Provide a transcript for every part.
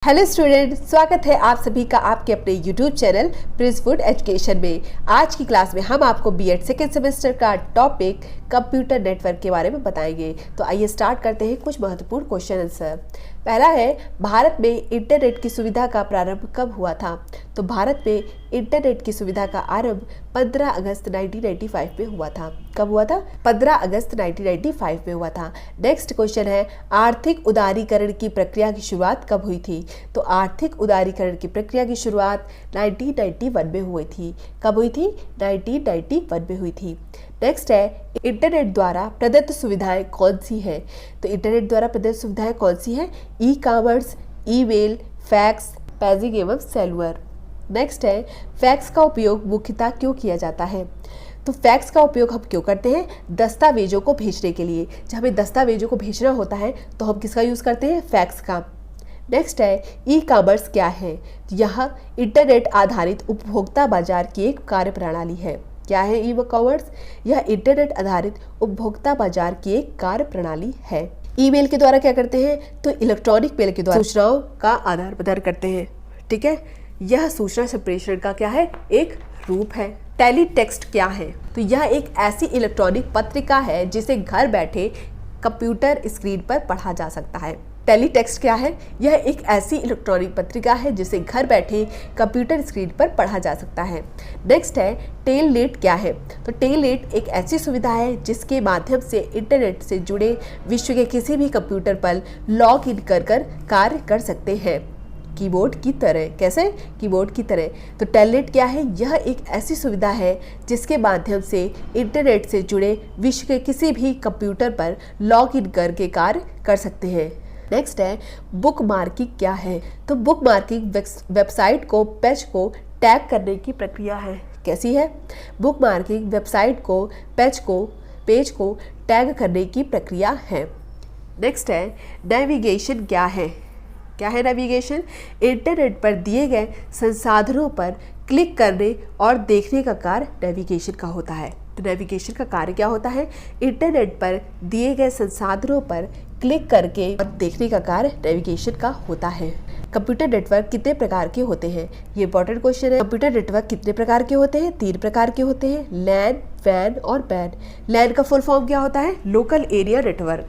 Hello student, स्वागत है आप सभी का आपके अपने YouTube channel Prince food education में। आज की क्लास में हम आपको बीएड सेकेंड सेमेस्टर का टॉपिक कंप्यूटर नेटवर्क के बारे में बताएंगे। तो आइए स्टार्ट करते हैं कुछ महत्वपूर्ण क्वेश्चन आंसर। पहला है, भारत में इंटरनेट की सुविधा का प्रारंभ कब हुआ था? तो भारत में इंटरनेट की सुविधा का आरंभ 15 अगस्त 1995 में हुआ था। कब हुआ था? 15 अगस्त 1995 में हुआ था। नेक्स्ट क्वेश्चन है, आर्थिक उदारीकरण की प्रक्रिया की शुरुआत कब हुई थी? तो आर्थिक उदारीकरण की प्रक्रिया की शुरुआत 1991 में हुई थी। कब हुई थी? 1991 में हुई थी। नेक्स्ट है, इंटरनेट द्वारा प्रदत्त सुविधाएं कौन सी हैं? तो इंटरनेट द्वारा प्रदत्त सुविधाएं कौन सी हैं? E commerce, email, fax, paging एवं सेलुलर। नेक्स्ट है, फैक्स का उपयोग मुख्यतः क्यों किया जाता है? तो फैक्स का उपयोग हम क्यों करते हैं? दस्तावेजों को भेजने के लिए। जब हमें दस्तावेजों को भेजना होता है तो हम किसका यूज़ करते हैं? फैक्स का। नेक्स्ट है, ई कॉमर्स क्या है? यह इंटरनेट आधारित उपभोक्ता बाजार की एक कार्यप्रणाली है। क्या है ई कॉमर्स? यह इंटरनेट आधारित उपभोक्ता बाजार की एक कार्यप्रणाली है। ईमेल के द्वारा क्या करते हैं? तो इलेक्ट्रॉनिक मेल के द्वारा सूचनाओं का आदान प्रदान करते हैं। ठीक है, यह सूचना संप्रेषण का क्या है? एक रूप है। टेलीटेक्स्ट क्या है? तो यह एक ऐसी इलेक्ट्रॉनिक पत्रिका है जिसे घर बैठे कंप्यूटर स्क्रीन पर पढ़ा जा सकता है। टेलीटेक्स्ट क्या है? यह एक ऐसी इलेक्ट्रॉनिक पत्रिका है जिसे घर बैठे कंप्यूटर स्क्रीन पर पढ़ा जा सकता है। नेक्स्ट है, टेलनेट क्या है? तो टेलनेट एक ऐसी सुविधा है जिसके माध्यम से इंटरनेट से जुड़े विश्व के किसी भी कंप्यूटर पर लॉग इन कर कार्य कर सकते हैं, कीबोर्ड की तरह। कैसे? कीबोर्ड की तरह। तो टेलनेट क्या है? यह एक ऐसी सुविधा है जिसके माध्यम से इंटरनेट से जुड़े विश्व के किसी भी कंप्यूटर पर लॉग इन करके कार्य कर सकते हैं। नेक्स्ट है, बुक मार्किंग क्या है? तो बुक मार्किंग वेबसाइट को पेज को टैग करने की प्रक्रिया है। कैसी है? बुक मार्किंग वेबसाइट को पेज को टैग करने की प्रक्रिया है। नेक्स्ट है, नेविगेशन क्या है? क्या है नेविगेशन? इंटरनेट पर दिए गए संसाधनों पर क्लिक करने और देखने का कार्य नेविगेशन का होता है। तो नेविगेशन का कार्य क्या होता है? इंटरनेट पर दिए गए संसाधनों पर क्लिक करके और देखने का कार्य नेविगेशन का होता है। कंप्यूटर नेटवर्क कितने प्रकार के होते हैं? ये इंपॉर्टेंट क्वेश्चन है। कंप्यूटर नेटवर्क कितने प्रकार के होते हैं? 3 प्रकार के होते हैं, लैन, वैन और बैन। लैन का फुल फॉर्म क्या होता है? Local area network.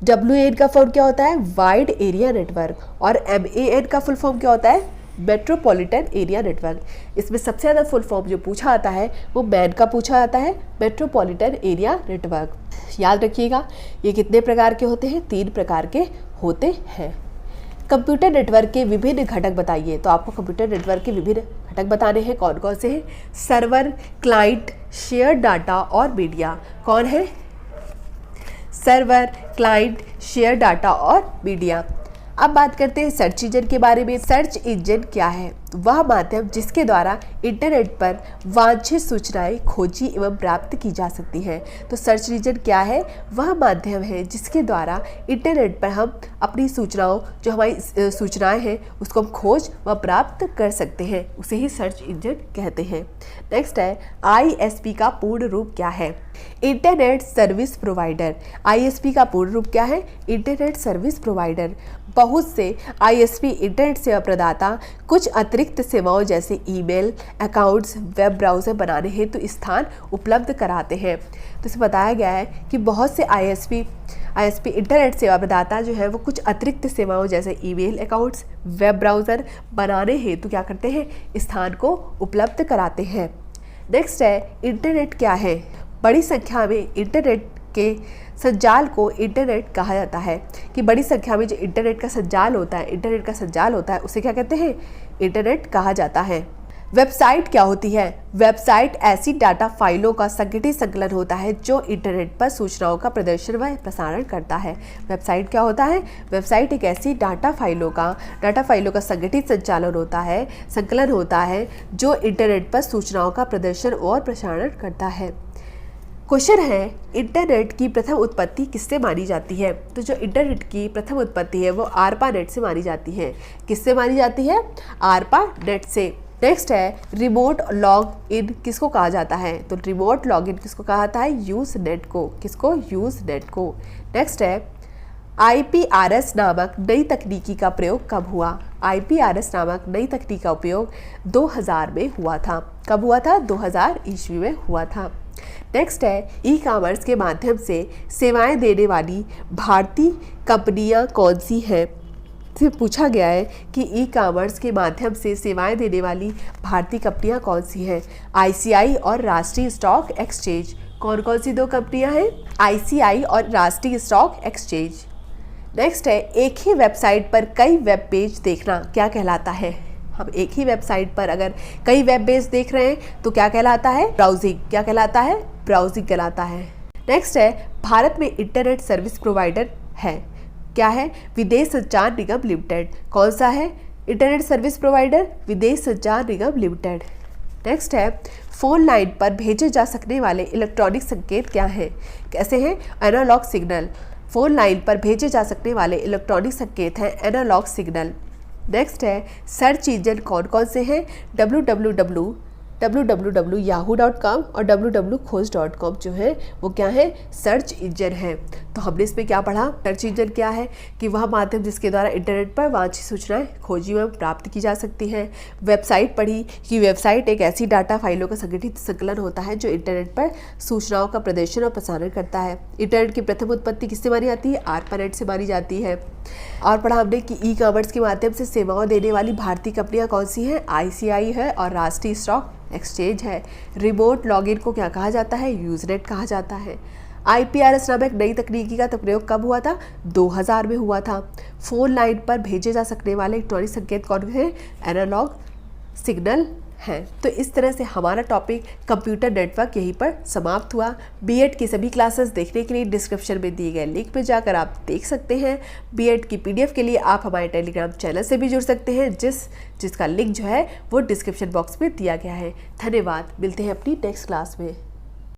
WAN का फुल क्या होता है? Wide area network. और MAN का फुल फॉर्म क्या होता है? Metropolitan area network. इसमें सबसे ज़्यादा फुल फॉर्म जो पूछा आता है वो मैन का पूछा आता है, मेट्रोपॉलिटन एरिया नेटवर्क। याद रखिएगा, ये कितने प्रकार के होते हैं? 3 प्रकार के होते हैं। कंप्यूटर नेटवर्क के विभिन्न घटक बताइए। तो आपको कंप्यूटर नेटवर्क के विभिन्न घटक बताने हैं। कौन कौन से हैं? सर्वर, क्लाइंट, शेयर डाटा और मीडिया। कौन है? सर्वर, क्लाइंट, शेयर डाटा और मीडिया। अब बात करते हैं सर्च इंजन के बारे में। सर्च इंजन क्या है? वह माध्यम जिसके द्वारा इंटरनेट पर वांछित सूचनाएं खोजी एवं प्राप्त की जा सकती हैं। तो सर्च इंजन क्या है? वह माध्यम है जिसके द्वारा इंटरनेट पर हम अपनी सूचनाओं, जो हमारी सूचनाएं हैं, उसको हम खोज व प्राप्त कर सकते हैं, उसे ही सर्च इंजन कहते हैं। नेक्स्ट है, ISP का पूर्ण रूप क्या है? Internet service provider. ISP का पूर्ण रूप क्या है? Internet service provider. बहुत से ISP इंटरनेट सेवा प्रदाता कुछ अतिरिक्त सेवाओं जैसे ईमेल, अकाउंट्स, वेब ब्राउज़र बनाने हेतु स्थान उपलब्ध कराते हैं। तो इसे बताया गया है कि बहुत से ISP इंटरनेट सेवा प्रदाता जो है वो कुछ अतिरिक्त सेवाओं जैसे ईमेल, अकाउंट्स, वेब ब्राउज़र बनाने हेतु क्या करते हैं? स्थान को उपलब्ध कराते हैं। नेक्स्ट है, इंटरनेट क्या है? बड़ी संख्या में इंटरनेट के संजाल को इंटरनेट कहा जाता है। कि बड़ी संख्या में जो इंटरनेट का संजाल होता है उसे क्या कहते हैं? इंटरनेट कहा जाता है। वेबसाइट क्या होती है? वेबसाइट ऐसी डाटा फाइलों का संगठित संकलन होता है जो इंटरनेट पर सूचनाओं का प्रदर्शन व प्रसारण करता है। वेबसाइट क्या होता है? वेबसाइट एक ऐसी डाटा फाइलों का संगठित संकलन होता है जो इंटरनेट पर सूचनाओं का प्रदर्शन और प्रसारण करता है। क्वेश्चन है, इंटरनेट की प्रथम उत्पत्ति किससे मानी जाती है? तो जो इंटरनेट की प्रथम उत्पत्ति है वो ARPANET से मानी जाती है। किससे मानी जाती है? ARPANET से। नेक्स्ट है, रिमोट लॉग इन किसको कहा जाता है? तो रिमोट लॉग इन किसको कहा जाता है? यूज़नेट को। किसको? यूज़नेट को। नेक्स्ट है, IPRS नामक नई तकनीकी का प्रयोग कब हुआ? IPRS नामक नई तकनीक का उपयोग 2000 में हुआ था। कब हुआ था? 2000 ईस्वी में हुआ था। नेक्स्ट है, ई कॉमर्स के माध्यम से सेवाएं देने वाली भारतीय कंपनियां कौन सी हैं? से पूछा गया है कि ई कॉमर्स के माध्यम से सेवाएं देने वाली भारतीय कंपनियां कौन सी हैं? ICI और राष्ट्रीय स्टॉक एक्सचेंज। कौन कौन सी दो कंपनियां हैं? ICI और राष्ट्रीय स्टॉक एक्सचेंज। नेक्स्ट है, एक ही वेबसाइट पर कई वेब पेज देखना क्या कहलाता है? हम एक ही वेबसाइट पर अगर कई वेब पेज देख रहे हैं तो क्या कहलाता है? ब्राउजिंग। क्या कहलाता है? ब्राउजिंग कहलाता है। नेक्स्ट है, भारत में इंटरनेट सर्विस प्रोवाइडर है, क्या है? विदेश संचार निगम लिमिटेड। कौन सा है इंटरनेट सर्विस प्रोवाइडर? विदेश संचार निगम लिमिटेड। नेक्स्ट है, फोन लाइन पर भेजे जा सकने वाले इलेक्ट्रॉनिक संकेत क्या हैं? कैसे हैं? Analogue signal. फोन लाइन पर भेजे जा सकने वाले इलेक्ट्रॉनिक संकेत हैं एनालॉग सिग्नल। नेक्स्ट है, सर्च इंजन कौन कौन से हैं? www.yahoo.com और www.खोज.com जो है वो क्या है? सर्च इंजन है। तो हमने इसमें क्या पढ़ा? सर्च इंजन क्या है कि वह माध्यम जिसके द्वारा इंटरनेट पर वांछित सूचनाएं खोजी व प्राप्त की जा सकती हैं। वेबसाइट पढ़ी कि वेबसाइट एक ऐसी डाटा फाइलों का संगठित संकलन होता है जो इंटरनेट पर सूचनाओं का प्रदर्शन और प्रसारण करता है। इंटरनेट की प्रथम उत्पत्ति किससे मानी जाती है? ARPANET से मानी जाती है। और पढ़ा हमने कि ई कॉमर्स के माध्यम से सेवाओं देने वाली भारतीय कंपनियां कौन सी हैं? ICI है और राष्ट्रीय स्टॉक एक्सचेंज है। रिमोट लॉगिन को क्या कहा जाता है? यूजनेट कहा जाता है। IPRS नामक नई तकनीकी का प्रयोग कब हुआ था? 2000 में हुआ था। फोन लाइन पर भेजे जा सकने वाले इलेक्ट्रॉनिक संकेत कौन है? एनालॉग सिग्नल हैं। तो इस तरह से हमारा टॉपिक कंप्यूटर नेटवर्क यहीं पर समाप्त हुआ। बीएड की सभी क्लासेस देखने के लिए डिस्क्रिप्शन में दिए गए लिंक पर जाकर आप देख सकते हैं। बीएड की PDF के लिए आप हमारे टेलीग्राम चैनल से भी जुड़ सकते हैं जिसका लिंक जो है वो डिस्क्रिप्शन बॉक्स में दिया गया है। धन्यवाद। मिलते हैं अपनी नेक्स्ट क्लास में।